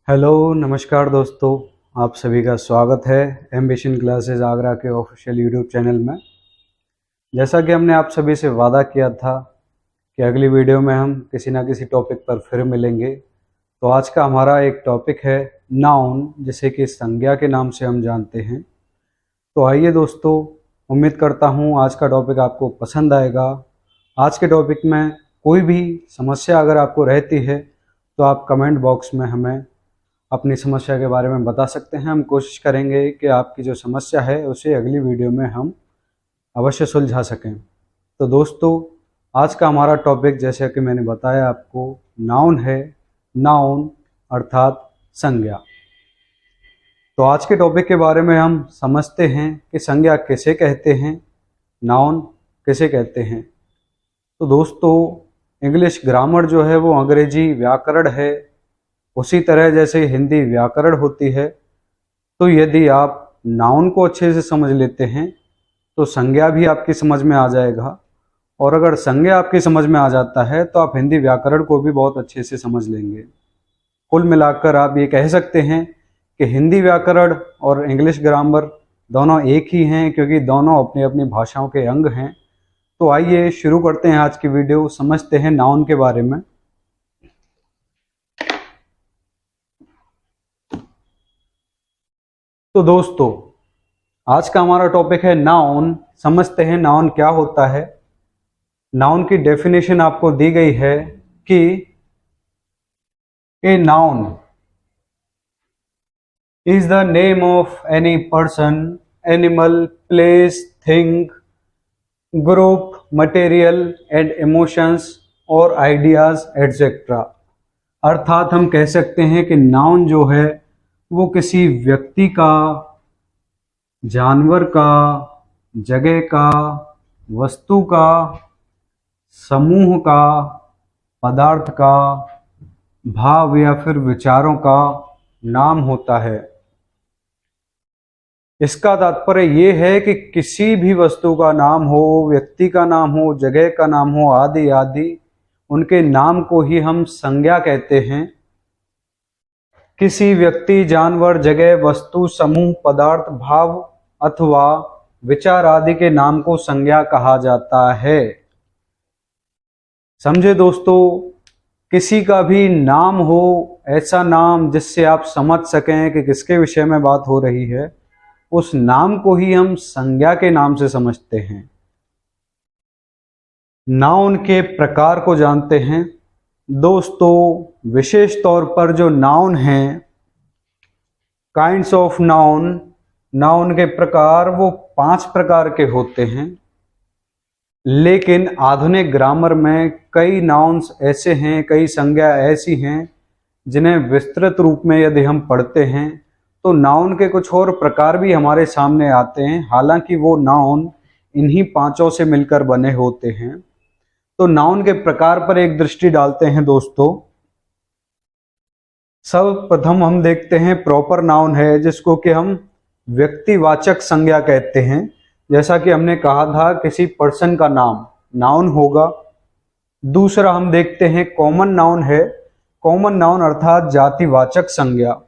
Hello नमस्कार दोस्तों, आप सभी का स्वागत है एम्बिशन क्लासेस आगरा के ऑफिशियल यूट्यूब चैनल में। जैसा कि हमने आप सभी से वादा किया था कि अगली वीडियो में हम किसी ना किसी टॉपिक पर फिर मिलेंगे, तो आज का हमारा एक टॉपिक है नाउन, जिसे कि संज्ञा के नाम से हम जानते हैं। तो आइए दोस्तों, उम्मीद करता हूँ आज का टॉपिक आपको पसंद आएगा। आज के टॉपिक में कोई भी समस्या अगर आपको रहती है तो आप कमेंट बॉक्स में हमें अपनी समस्या के बारे में बता सकते हैं। हम कोशिश करेंगे कि आपकी जो समस्या है उसे अगली वीडियो में हम अवश्य सुलझा सकें। तो दोस्तों, आज का हमारा टॉपिक, जैसे कि मैंने बताया आपको, नाउन है। नाउन अर्थात संज्ञा। तो आज के टॉपिक के बारे में हम समझते हैं कि संज्ञा किसे कहते हैं, नाउन किसे कहते हैं। तो दोस्तों, इंग्लिश ग्रामर जो है वो अंग्रेजी व्याकरण है। उसी तरह जैसे हिंदी व्याकरण होती है, तो यदि आप नाउन को अच्छे से समझ लेते हैं तो संज्ञा भी आपकी समझ में आ जाएगा, और अगर संज्ञा आपकी समझ में आ जाता है तो आप हिंदी व्याकरण को भी बहुत अच्छे से समझ लेंगे। कुल मिलाकर आप ये कह सकते हैं कि हिंदी व्याकरण और इंग्लिश ग्रामर दोनों एक ही हैं, क्योंकि दोनों अपनी अपनी भाषाओं के अंग हैं। तो आइए शुरू करते हैं आज की वीडियो, समझते हैं नाउन के बारे में। तो दोस्तों, आज का हमारा टॉपिक है नाउन। समझते हैं नाउन क्या होता है। नाउन की डेफिनेशन आपको दी गई है कि a noun is the name of any person, animal, place, thing, group, material and emotions और आइडियाज एटसेट्रा। अर्थात हम कह सकते हैं कि नाउन जो है वो किसी व्यक्ति का, जानवर का, जगह का, वस्तु का, समूह का, पदार्थ का, भाव या फिर विचारों का नाम होता है। इसका तात्पर्य ये है कि किसी भी वस्तु का नाम हो, व्यक्ति का नाम हो, जगह का नाम हो, आदि आदि, उनके नाम को ही हम संज्ञा कहते हैं। किसी व्यक्ति, जानवर, जगह, वस्तु, समूह, पदार्थ, भाव अथवा विचार आदि के नाम को संज्ञा कहा जाता है। समझे दोस्तों, किसी का भी नाम हो, ऐसा नाम जिससे आप समझ सकें कि किसके विषय में बात हो रही है, उस नाम को ही हम संज्ञा के नाम से समझते हैं। नाउन के प्रकार को जानते हैं दोस्तों। विशेष तौर पर जो नाउन हैं, काइंड्स ऑफ नाउन, नाउन के प्रकार वो 5 प्रकार के होते हैं। लेकिन आधुनिक ग्रामर में कई नाउन्स ऐसे हैं, कई संज्ञा ऐसी हैं जिन्हें विस्तृत रूप में यदि हम पढ़ते हैं तो नाउन के कुछ और प्रकार भी हमारे सामने आते हैं। हालांकि वो नाउन इन्हीं 5 से मिलकर बने होते हैं। तो नाउन के प्रकार पर एक दृष्टि डालते हैं दोस्तों। सर्वप्रथम हम देखते हैं प्रॉपर नाउन है, जिसको कि हम व्यक्तिवाचक संज्ञा कहते हैं। जैसा कि हमने कहा था, किसी पर्सन का नाम नाउन होगा। दूसरा हम देखते हैं कॉमन नाउन है। कॉमन नाउन अर्थात जातिवाचक संज्ञा।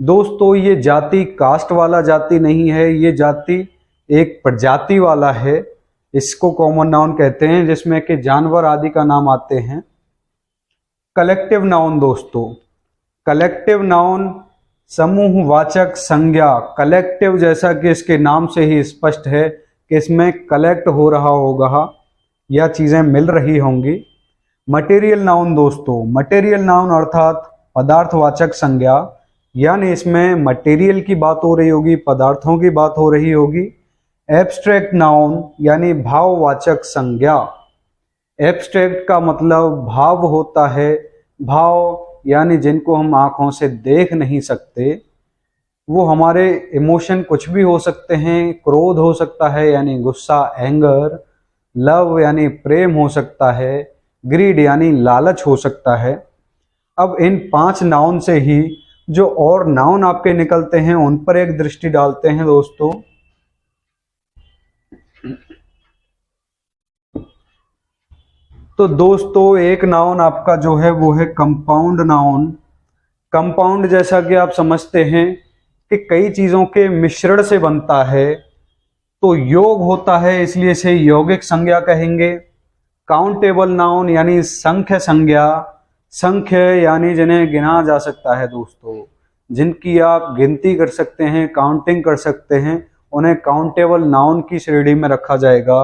दोस्तों, ये जाति कास्ट वाला जाति नहीं है, ये जाति एक प्रजाति वाला है। इसको कॉमन नाउन कहते हैं, जिसमें कि जानवर आदि का नाम आते हैं। कलेक्टिव नाउन दोस्तों, कलेक्टिव नाउन समूहवाचक संज्ञा। कलेक्टिव, जैसा कि इसके नाम से ही स्पष्ट है कि इसमें कलेक्ट हो रहा होगा या चीजें मिल रही होंगी। मटेरियल नाउन दोस्तों, मटेरियल नाउन अर्थात पदार्थवाचक संज्ञा, यानी इसमें मटेरियल की बात हो रही होगी, पदार्थों की बात हो रही होगी। एब्स्ट्रैक्ट नाउन यानी भाववाचक संज्ञा। एब्स्ट्रैक्ट का मतलब भाव होता है। भाव यानी जिनको हम आंखों से देख नहीं सकते। वो हमारे इमोशन कुछ भी हो सकते हैं। क्रोध हो सकता है यानी गुस्सा, एंगर। लव यानी प्रेम हो सकता है। ग्रीड यानी लालच हो सकता है। अब इन 5 नाउन से ही जो और नाउन आपके निकलते हैं उन पर एक दृष्टि डालते हैं दोस्तों। तो दोस्तों, एक नाउन आपका जो है वो है कंपाउंड नाउन। कंपाउंड जैसा कि आप समझते हैं कि कई चीजों के मिश्रण से बनता है, तो योग होता है, इसलिए इसे यौगिक संज्ञा कहेंगे। काउंटेबल नाउन यानी संख्य संज्ञा, संख्य यानी जिन्हें गिना जा सकता है दोस्तों, जिनकी आप गिनती कर सकते हैं, काउंटिंग कर सकते हैं, उन्हें काउंटेबल नाउन की श्रेणी में रखा जाएगा।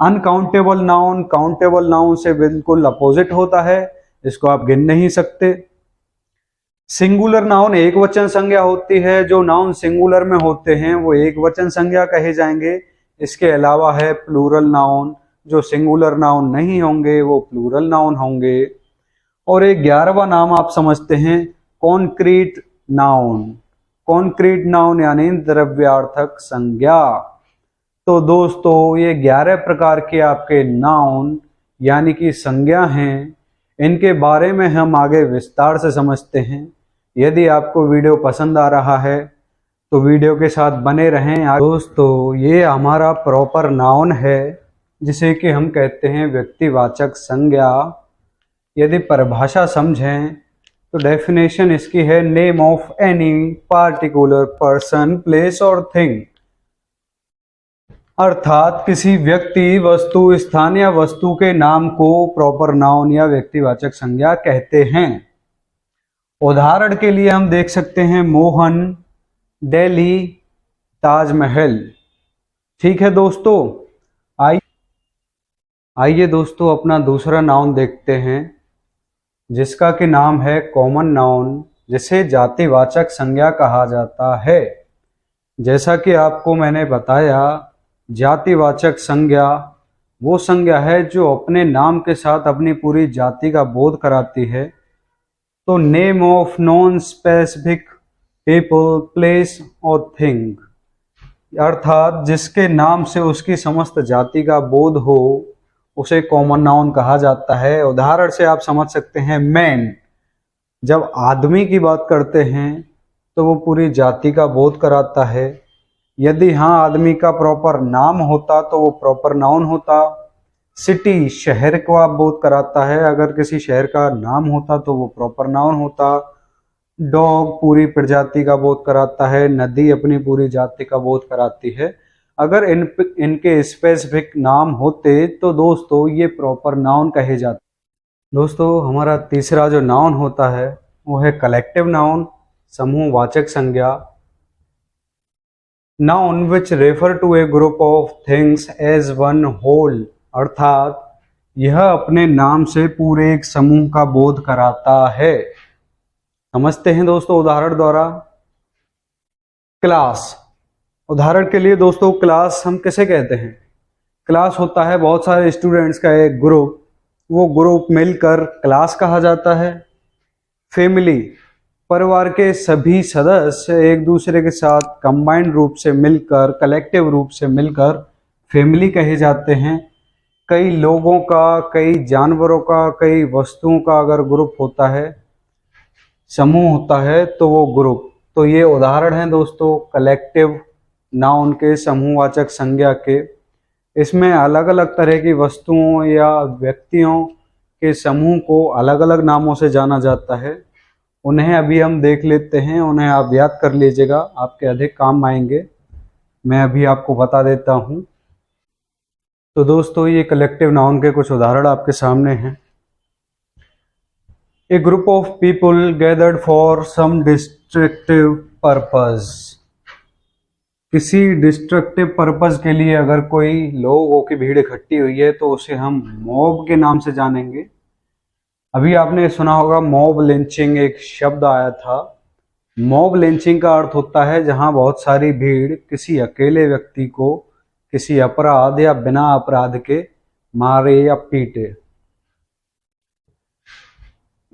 अनकाउंटेबल नाउन काउंटेबल नाउन से बिल्कुल अपोजिट होता है, इसको आप गिन नहीं सकते। सिंगुलर नाउन एक वचन संज्ञा होती है, जो नाउन सिंगुलर में होते हैं वो एक वचन संज्ञा कहे जाएंगे। इसके अलावा है प्लूरल नाउन, जो सिंगुलर नाउन नहीं होंगे वो प्लूरल नाउन होंगे। और एक 11वां नाम आप समझते हैं कॉन्क्रीट नाउन। कॉन्क्रीट नाउन यानी द्रव्यार्थक संज्ञा। तो दोस्तों ये 11 प्रकार के आपके नाउन यानी कि संज्ञा हैं, इनके बारे में हम आगे विस्तार से समझते हैं। यदि आपको वीडियो पसंद आ रहा है तो वीडियो के साथ बने रहें। दोस्तों ये हमारा प्रॉपर नाउन है, जिसे कि हम कहते हैं व्यक्तिवाचक संज्ञा। यदि परिभाषा समझें तो डेफिनेशन इसकी है name of any particular person place और थिंग, अर्थात किसी व्यक्ति वस्तु स्थान या वस्तु के नाम को प्रॉपर नाउन या व्यक्तिवाचक संज्ञा कहते हैं। उदाहरण के लिए हम देख सकते हैं मोहन, दिल्ली, ताजमहल। ठीक है दोस्तों, आइए दोस्तों अपना दूसरा नाउन देखते हैं, जिसका कि नाम है कॉमन नाउन, जिसे जातिवाचक संज्ञा कहा जाता है। जैसा कि आपको मैंने बताया, जातिवाचक संज्ञा वो संज्ञा है जो अपने नाम के साथ अपनी पूरी जाति का बोध कराती है। तो name of non specific people, place और थिंग, अर्थात जिसके नाम से उसकी समस्त जाति का बोध हो, उसे कॉमन नाउन कहा जाता है। उदाहरण से आप समझ सकते हैं मैन, जब आदमी की बात करते हैं तो वो पूरी जाति का बोध कराता है। यदि हाँ आदमी का प्रॉपर नाम होता तो वो प्रॉपर नाउन होता। सिटी शहर को आप बोध कराता है, अगर किसी शहर का नाम होता तो वो प्रॉपर नाउन होता। डॉग पूरी प्रजाति का बोध कराता है, नदी अपनी पूरी जाति का बोध कराती है। अगर इनके स्पेसिफिक नाम होते तो दोस्तों ये प्रॉपर नाउन कहे जाते। दोस्तों हमारा तीसरा जो नाउन होता है वो है कलेक्टिव नाउन, समूहवाचक संज्ञा। Noun which refer to a group of things as one whole, अर्थात यह अपने नाम से पूरे एक समूह का बोध कराता है। समझते हैं दोस्तों उदाहरण द्वारा। क्लास, उदाहरण के लिए दोस्तों क्लास हम किसे कहते हैं? क्लास होता है बहुत सारे स्टूडेंट्स का एक ग्रुप, वो ग्रुप मिलकर क्लास कहा जाता है। फैमिली, परिवार के सभी सदस्य एक दूसरे के साथ कंबाइंड रूप से मिलकर, कलेक्टिव रूप से मिलकर फैमिली कहे जाते हैं। कई लोगों का, कई जानवरों का, कई वस्तुओं का अगर ग्रुप होता है, समूह होता है, तो वो ग्रुप। तो ये उदाहरण है दोस्तों कलेक्टिव नाउन के, समूहवाचक संज्ञा के। इसमें अलग अलग तरह की वस्तुओं या व्यक्तियों के समूह को अलग अलग नामों से जाना जाता है। उन्हें अभी हम देख लेते हैं, उन्हें आप याद कर लीजिएगा, आपके अधिक काम आएंगे। मैं अभी आपको बता देता हूँ। तो दोस्तों ये कलेक्टिव नाउन के कुछ उदाहरण आपके सामने हैं। A group of people gathered for some destructive purpose, किसी डिस्ट्रक्टिव पर्पस के लिए अगर कोई लोगों की भीड़ इकट्ठी हुई है तो उसे हम मॉब के नाम से जानेंगे। अभी आपने सुना होगा मॉब लिंचिंग, एक शब्द आया था। मॉब लिंचिंग का अर्थ होता है जहां बहुत सारी भीड़ किसी अकेले व्यक्ति को किसी अपराध या बिना अपराध के मारे या पीटे।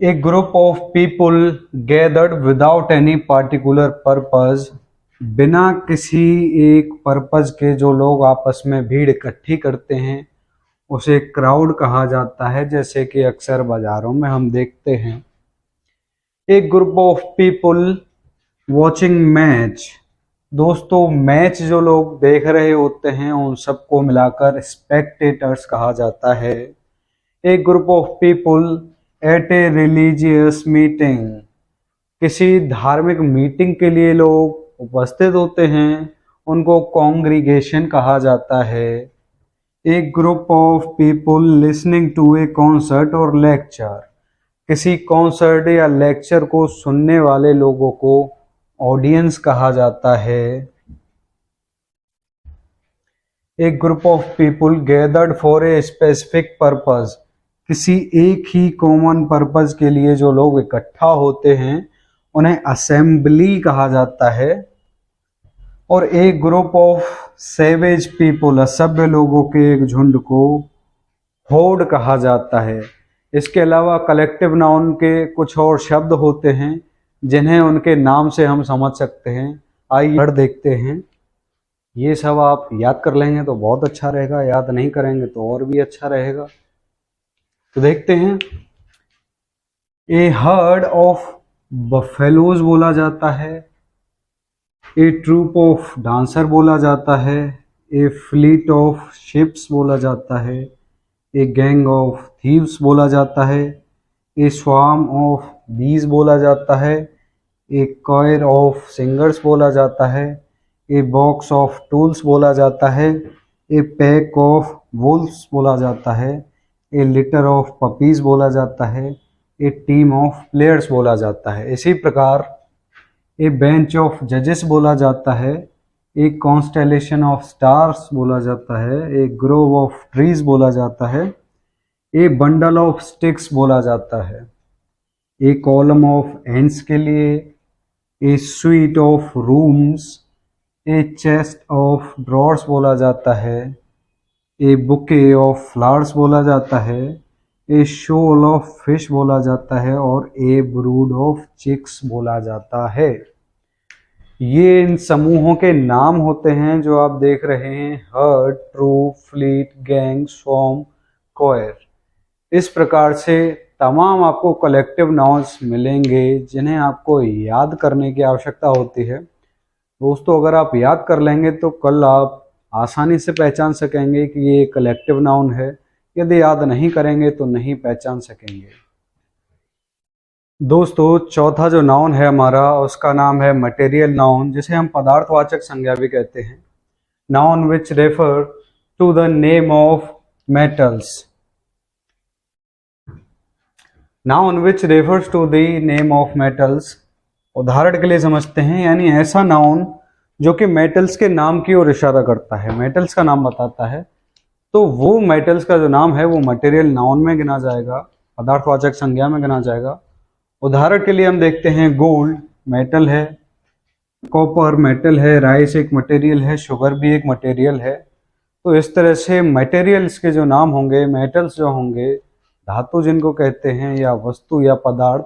A group of people gathered without any particular purpose, बिना किसी एक पर्पस के जो लोग आपस में भीड़ इकट्ठी करते हैं उसे क्राउड कहा जाता है, जैसे कि अक्सर बाजारों में हम देखते हैं। एक group of people watching match, दोस्तों मैच जो लोग देख रहे होते हैं उन सबको मिलाकर स्पेक्टेटर्स कहा जाता है। एक group of people at a religious meeting, किसी धार्मिक मीटिंग के लिए लोग उपस्थित होते हैं, उनको कॉन्ग्रीगेशन कहा जाता है। एक group of people listening to a concert और लेक्चर, किसी कॉन्सर्ट या लेक्चर को सुनने वाले लोगों को ऑडियंस कहा जाता है। एक group of people gathered for a specific purpose, किसी एक ही कॉमन पर्पस के लिए जो लोग इकट्ठा होते हैं उन्हें असेंबली कहा जाता है। और एक ग्रुप ऑफ सेवेज पीपल, असभ्य लोगों के एक झुंड को होर्ड कहा जाता है। इसके अलावा कलेक्टिव नाउन के कुछ और शब्द होते हैं जिन्हें उनके नाम से हम समझ सकते हैं। आइए देखते हैं। ये सब आप याद कर लेंगे तो बहुत अच्छा रहेगा, याद नहीं करेंगे तो और भी अच्छा रहेगा। तो देखते हैं। ए हर्ड ऑफ बफेलोज बोला जाता है, ए ट्रूप ऑफ डांसर बोला जाता है, ए फ्लीट ऑफ शिप्स बोला जाता है, ए गैंग ऑफ थीव्स बोला जाता है, ए स्वार्म ऑफ बीज बोला जाता है, ए कॉयर ऑफ सिंगर्स बोला जाता है, ए बॉक्स ऑफ टूल्स बोला जाता है, ए पैक ऑफ वुल्फ्स बोला जाता है, ए लिटर ऑफ पपीज बोला जाता है, ए टीम ऑफ प्लेयर्स बोला जाता है। इसी प्रकार ए बेंच ऑफ जजेस बोला जाता है, ए कॉन्स्टेलेशन ऑफ स्टार्स बोला जाता है, ए ग्रोव ऑफ ट्रीज बोला जाता है, ए बंडल ऑफ स्टिक्स बोला जाता है, ए कॉलम ऑफ एंड्स के लिए, ए sweet of rooms, A chest of drawers बोला जाता है, ए बुके ऑफ फ्लावर्स बोला जाता है, ए शोल ऑफ फिश बोला जाता है और ए ब्रूड ऑफ चिक्स बोला जाता है। ये इन समूहों के नाम होते हैं जो आप देख रहे हैं, herd, troop, fleet, gang, swarm, choir. इस प्रकार से तमाम आपको कलेक्टिव नाउन्स मिलेंगे जिन्हें आपको याद करने की आवश्यकता होती है। दोस्तों, अगर आप याद कर लेंगे तो कल आप आसानी से पहचान सकेंगे कि ये कलेक्टिव नाउन है। यदि याद नहीं करेंगे तो नहीं पहचान सकेंगे। दोस्तों, चौथा जो नाउन है हमारा उसका नाम है मटेरियल नाउन, जिसे हम पदार्थवाचक संज्ञा भी कहते हैं। Noun which refer to the name of metals. Noun which refers to the name of metals. उदाहरण के लिए समझते हैं, यानी ऐसा नाउन जो कि मेटल्स के नाम की ओर इशारा करता है, मेटल्स का नाम बताता है, तो वो मेटल्स का जो नाम है वो मटेरियल नाउन में गिना जाएगा, पदार्थवाचक संज्ञा में गिना जाएगा। उदाहरण के लिए हम देखते हैं, गोल्ड मेटल है, कॉपर मेटल है, राइस एक मटेरियल है, शुगर भी एक मटेरियल है। तो इस तरह से मटेरियल्स के जो नाम होंगे, मेटल्स जो होंगे, धातु जिनको कहते हैं या वस्तु या पदार्थ,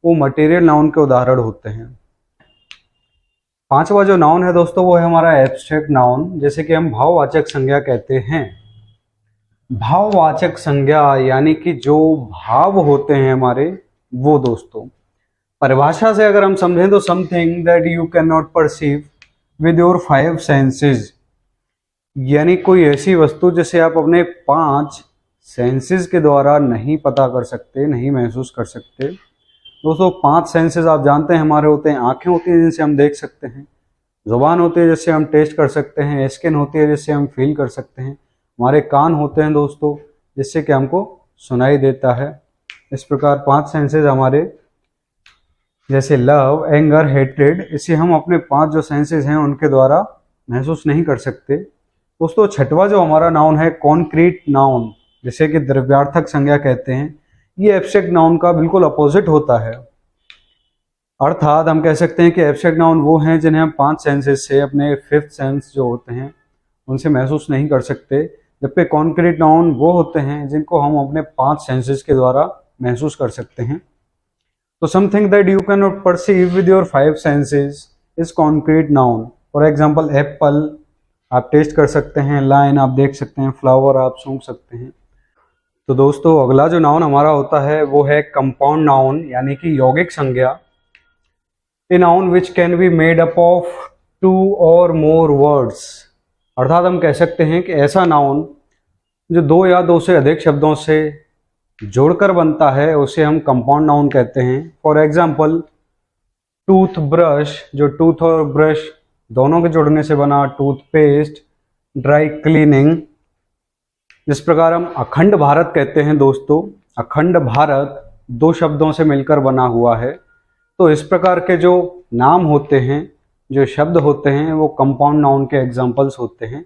वो मटेरियल नाउन के उदाहरण होते हैं। पांचवा जो नाउन है दोस्तों वो है हमारा एब्स्ट्रैक्ट नाउन, जैसे कि हम भाववाचक संज्ञा कहते हैं। भाववाचक संज्ञा यानी कि जो भाव होते हैं हमारे, वो दोस्तों परिभाषा से अगर हम समझें तो something that you can not perceive with your 5 senses, यानी कोई ऐसी वस्तु जिसे आप अपने 5 सेंसेस के द्वारा नहीं पता कर सकते, नहीं महसूस कर सकते। दोस्तों, 5 सेंसेस आप जानते हैं हमारे होते हैं। आंखें होती हैं जिनसे हम देख सकते हैं, जुबान होती है जिससे हम टेस्ट कर सकते हैं, स्किन होती है जिससे हम फील कर सकते हैं, हमारे कान होते हैं दोस्तों जिससे कि हमको सुनाई देता है। इस प्रकार 5 सेंसेस हमारे, जैसे लव, एंगर, हेट्रेड, इसे हम अपने 5 जो सेंसेस हैं उनके द्वारा महसूस नहीं कर सकते। दोस्तों, छठवां जो हमारा नाउन है कॉन्क्रीट नाउन, जिसे कि द्रव्यार्थक संज्ञा कहते हैं। ये एब्स्ट्रैक्ट नाउन का बिल्कुल अपोजिट होता है। अर्थात हम कह सकते हैं कि एब्स्ट्रैक्ट नाउन वो हैं जिन्हें हम 5 सेंसेस से, अपने 5th सेंस जो होते हैं उनसे महसूस नहीं कर सकते, जबकि कॉन्क्रीट नाउन वो होते हैं जिनको हम अपने 5 सेंसेस के द्वारा महसूस कर सकते हैं। तो something that you can not perceive with your 5 senses is concrete noun. For example, Apple आप टेस्ट कर सकते हैं, लाइन आप देख सकते हैं, फ्लावर आप सूंघ सकते हैं। तो दोस्तों, अगला जो नाउन हमारा होता है वो है कंपाउंड नाउन, यानी कि यौगिक संज्ञा। A noun which can be made up of 2 और मोर वर्ड्स। अर्थात हम कह सकते हैं कि ऐसा नाउन जो 2 या 2 से अधिक शब्दों से जोड़कर बनता है उसे हम कंपाउंड नाउन कहते हैं। फॉर एग्जाम्पल, टूथब्रश, जो टूथ और ब्रश दोनों के जुड़ने से बना टूथपेस्ट, ड्राई क्लीनिंग। जिस प्रकार हम अखंड भारत कहते हैं दोस्तों, अखंड भारत 2 शब्दों से मिलकर बना हुआ है। तो इस प्रकार के जो नाम होते हैं, जो शब्द होते हैं, वो कंपाउंड नाउन के एग्जाम्पल्स होते हैं।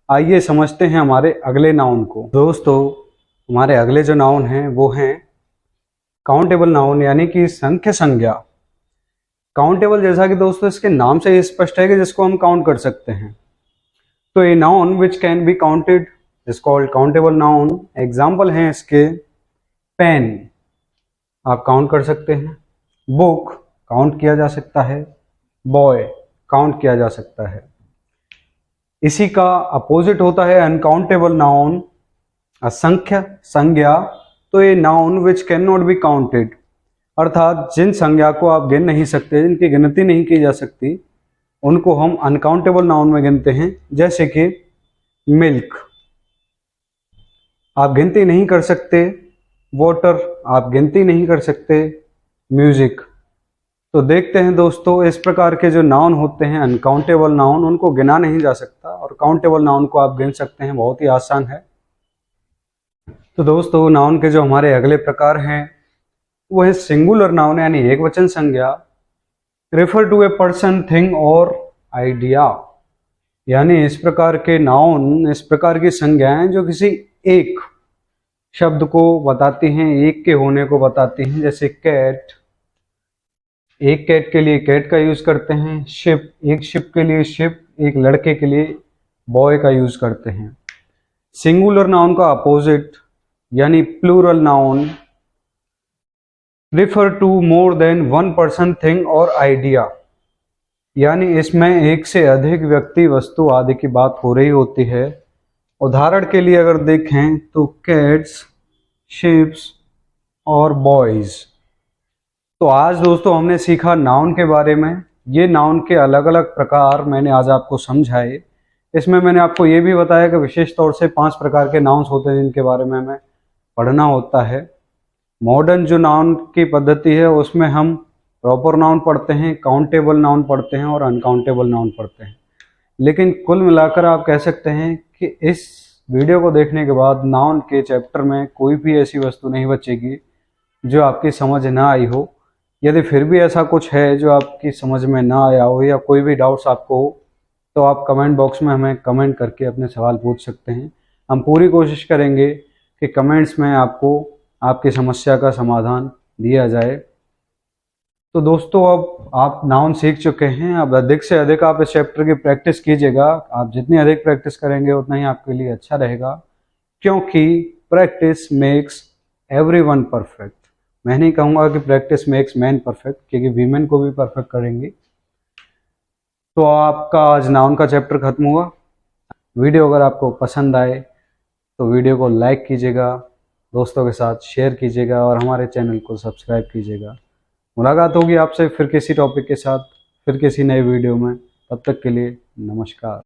आइए समझते हैं हमारे अगले नाउन को। दोस्तों हमारे अगले जो नाउन हैं वो हैं काउंटेबल नाउन, यानी कि संख्य संज्ञा। काउंटेबल जैसा कि दोस्तों इसके नाम से स्पष्ट है कि जिसको हम काउंट कर सकते हैं। तो a noun which can be counted is called countable noun. Example हैं इसके पेन, आप काउंट कर सकते हैं। बुक काउंट किया जा सकता है। बॉय काउंट किया जा सकता है। इसी का अपोजिट होता है अनकाउंटेबल नाउन, असंख्य संज्ञा। तो ये noun which can not be counted, अर्थात जिन संज्ञा को आप गिन नहीं सकते, जिनकी गिनती नहीं की जा सकती, उनको हम अनकाउंटेबल नाउन में गिनते हैं। जैसे कि मिल्क आप गिनती नहीं कर सकते, वाटर आप गिनती नहीं कर सकते, म्यूजिक। तो देखते हैं दोस्तों, इस प्रकार के जो नाउन होते हैं अनकाउंटेबल नाउन, उनको गिना नहीं जा सकता, और काउंटेबल नाउन को आप गिन सकते हैं, बहुत ही आसान है। तो दोस्तों नाउन के जो हमारे अगले प्रकार हैं वो है सिंगुलर नाउन, यानी एक वचन संज्ञा। Refer to a person, thing और आइडिया, यानी इस प्रकार के नाउन, इस प्रकार की संज्ञाएं जो किसी एक शब्द को बताती हैं, एक के होने को बताती हैं। जैसे कैट, एक कैट के लिए कैट का यूज करते हैं। शिप, एक शिप के लिए शिप, एक लड़के के लिए बॉय का यूज करते हैं। सिंगुलर नाउन का अपोजिट यानी plural noun, refer to more than one person, thing और आइडिया, यानी इसमें एक से अधिक व्यक्ति, वस्तु आदि की बात हो रही होती है। उदाहरण के लिए अगर देखें तो कैट्स, शिप्स और बॉयज। तो आज दोस्तों हमने सीखा नाउन के बारे में। ये नाउन के अलग अलग प्रकार मैंने आज आपको समझाए। इसमें मैंने आपको ये भी बताया कि विशेष तौर से 5 प्रकार के नाउन्स होते हैं जिनके बारे में हमें पढ़ना होता है। मॉडर्न जो नाउन की पद्धति है उसमें हम प्रॉपर नाउन पढ़ते हैं, काउंटेबल नाउन पढ़ते हैं और अनकाउंटेबल नाउन पढ़ते हैं। लेकिन कुल मिलाकर आप कह सकते हैं कि इस वीडियो को देखने के बाद नाउन के चैप्टर में कोई भी ऐसी वस्तु नहीं बचेगी जो आपकी समझ ना आई हो। यदि फिर भी ऐसा कुछ है जो आपकी समझ में ना आया हो या कोई भी डाउट्स आपको हो, तो आप कमेंट बॉक्स में हमें कमेंट करके अपने सवाल पूछ सकते हैं। हम पूरी कोशिश करेंगे कि कमेंट्स में आपको आपकी समस्या का समाधान दिया जाए। तो दोस्तों अब आप नाउन सीख चुके हैं, अब अधिक से अधिक आप इस चैप्टर की प्रैक्टिस कीजिएगा। आप जितनी अधिक प्रैक्टिस करेंगे उतना ही आपके लिए अच्छा रहेगा, क्योंकि प्रैक्टिस मेक्स एवरीवन परफेक्ट। मैं नहीं कहूँगा कि प्रैक्टिस मेक्स मैन परफेक्ट, क्योंकि वीमेन को भी परफेक्ट करेंगे। तो आपका आज नाउन का चैप्टर खत्म हुआ। वीडियो अगर आपको पसंद आए तो वीडियो को लाइक कीजिएगा, दोस्तों के साथ शेयर कीजिएगा और हमारे चैनल को सब्सक्राइब कीजिएगा। मुलाकात होगी आपसे फिर किसी टॉपिक के साथ, फिर किसी नए वीडियो में। तब तक के लिए नमस्कार।